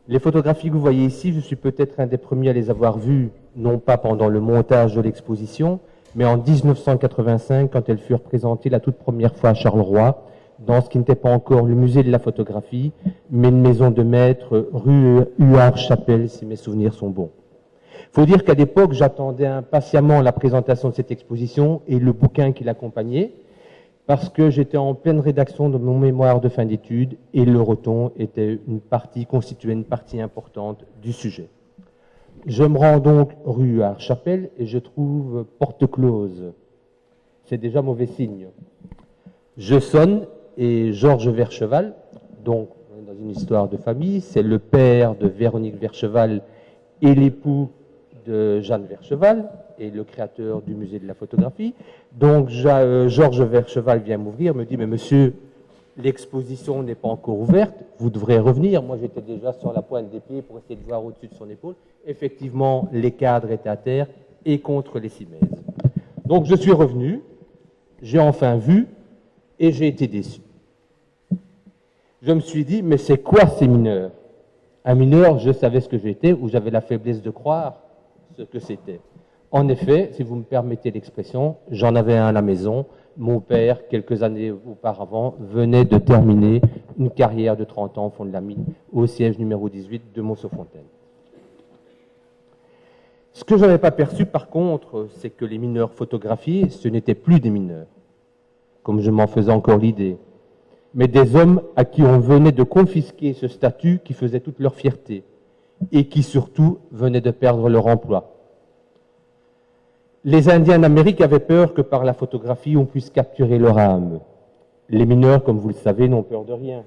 Les photographies que vous voyez ici, je suis peut-être un des premiers à les avoir vues, non pas pendant le montage de l'exposition, mais en 1985, quand elles furent présentées la toute première fois à Charleroi, dans ce qui n'était pas encore le musée de la photographie, mais une maison de maître rue Huard-Chapelle, si mes souvenirs sont bons. Il faut dire qu'à l'époque, j'attendais impatiemment la présentation de cette exposition et le bouquin qui l'accompagnait, parce que j'étais en pleine rédaction de mon mémoire de fin d'études et le Roton constituait une partie importante du sujet. Je me rends donc rue Huard-Chapelle et je trouve porte close. C'est déjà mauvais signe. Je sonne et Georges Vercheval, donc dans une histoire de famille, c'est le père de Véronique Vercheval et l'époux de Jeanne Vercheval et le créateur du musée de la photographie. Donc Georges Vercheval vient m'ouvrir, me dit « Mais monsieur, l'exposition n'est pas encore ouverte, vous devrez revenir. » Moi j'étais déjà sur la pointe des pieds pour essayer de voir au-dessus de son épaule. Effectivement, les cadres étaient à terre et contre les cimaises. Donc je suis revenu, j'ai enfin vu et j'ai été déçu. Je me suis dit, mais c'est quoi ces mineurs? Un mineur, je savais ce que j'étais, ou j'avais la faiblesse de croire ce que c'était. En effet, si vous me permettez l'expression, j'en avais un à la maison. Mon père, quelques années auparavant, venait de terminer une carrière de 30 ans au fond de la mine, au siège numéro 18 de Monceau-Fontaine. Ce que je n'avais pas perçu, par contre, c'est que les mineurs photographiés, ce n'étaient plus des mineurs, comme je m'en faisais encore l'idée, mais des hommes à qui on venait de confisquer ce statut qui faisait toute leur fierté et qui surtout venaient de perdre leur emploi. Les Indiens d'Amérique avaient peur que par la photographie on puisse capturer leur âme. Les mineurs, comme vous le savez, n'ont peur de rien.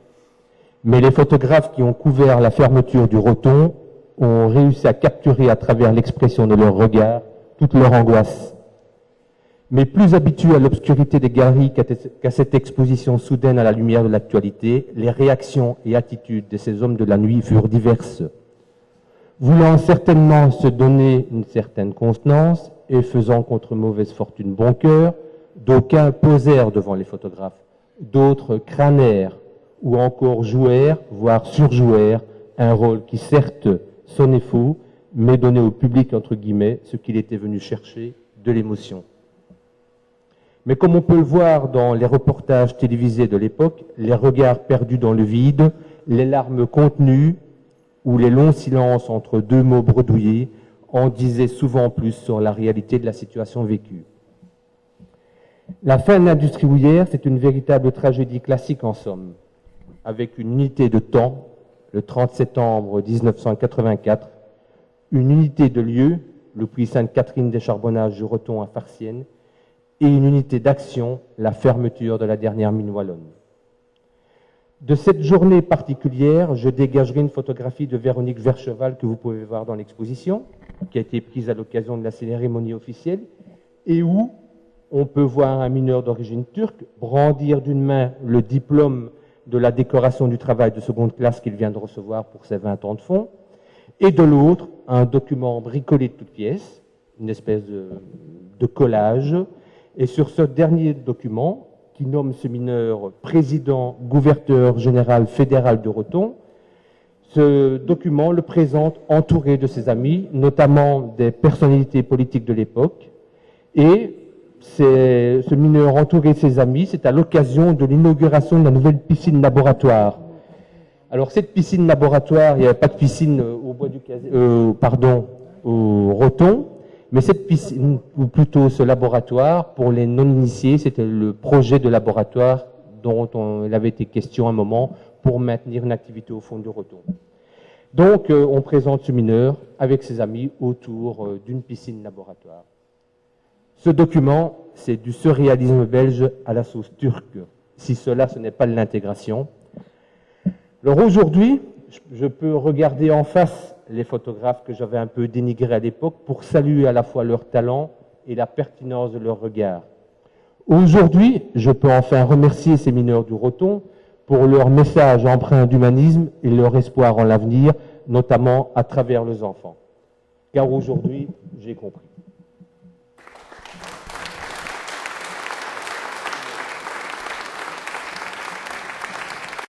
Mais les photographes qui ont couvert la fermeture du Roton ont réussi à capturer à travers l'expression de leur regard toute leur angoisse. Mais plus habitués à l'obscurité des galeries qu'à cette exposition soudaine à la lumière de l'actualité, les réactions et attitudes de ces hommes de la nuit furent diverses. Voulant certainement se donner une certaine contenance et faisant contre mauvaise fortune bon cœur, d'aucuns posèrent devant les photographes, d'autres crânèrent ou encore jouèrent, voire surjouèrent, un rôle qui certes sonnait faux, mais donnait au public, entre guillemets, ce qu'il était venu chercher, de l'émotion. Mais comme on peut le voir dans les reportages télévisés de l'époque, les regards perdus dans le vide, les larmes contenues ou les longs silences entre deux mots bredouillés en disaient souvent plus sur la réalité de la situation vécue. La fin de l'industrie houillère, c'est une véritable tragédie classique en somme, avec une unité de temps, le 30 septembre 1984, une unité de lieu, le puits Sainte-Catherine des Charbonnages du Roton à Farciennes, et une unité d'action, la fermeture de la dernière mine wallonne. De cette journée particulière, je dégagerai une photographie de Véronique Vercheval que vous pouvez voir dans l'exposition, qui a été prise à l'occasion de la cérémonie officielle, et où on peut voir un mineur d'origine turque brandir d'une main le diplôme de la décoration du travail de seconde classe qu'il vient de recevoir pour ses 20 ans de fond, et de l'autre, un document bricolé de toutes pièces, une espèce de collage. Et sur ce dernier document, qui nomme ce mineur président gouverneur général fédéral de Roton, ce document le présente entouré de ses amis, notamment des personnalités politiques de l'époque. Et ce mineur entouré de ses amis, c'est à l'occasion de l'inauguration de la nouvelle piscine laboratoire. Alors cette piscine laboratoire, il n'y avait pas de piscine au Roton, mais cette piscine, ou plutôt ce laboratoire, pour les non-initiés, c'était le projet de laboratoire dont il avait été question à un moment pour maintenir une activité au fond du Roton. Donc, on présente ce mineur avec ses amis autour d'une piscine laboratoire. Ce document, c'est du surréalisme belge à la sauce turque, si cela, ce n'est pas de l'intégration. Alors aujourd'hui, je peux regarder en face les photographes que j'avais un peu dénigrés à l'époque pour saluer à la fois leur talent et la pertinence de leur regard. Aujourd'hui, je peux enfin remercier ces mineurs du Roton pour leur message empreint d'humanisme et leur espoir en l'avenir, notamment à travers les enfants. Car aujourd'hui, j'ai compris.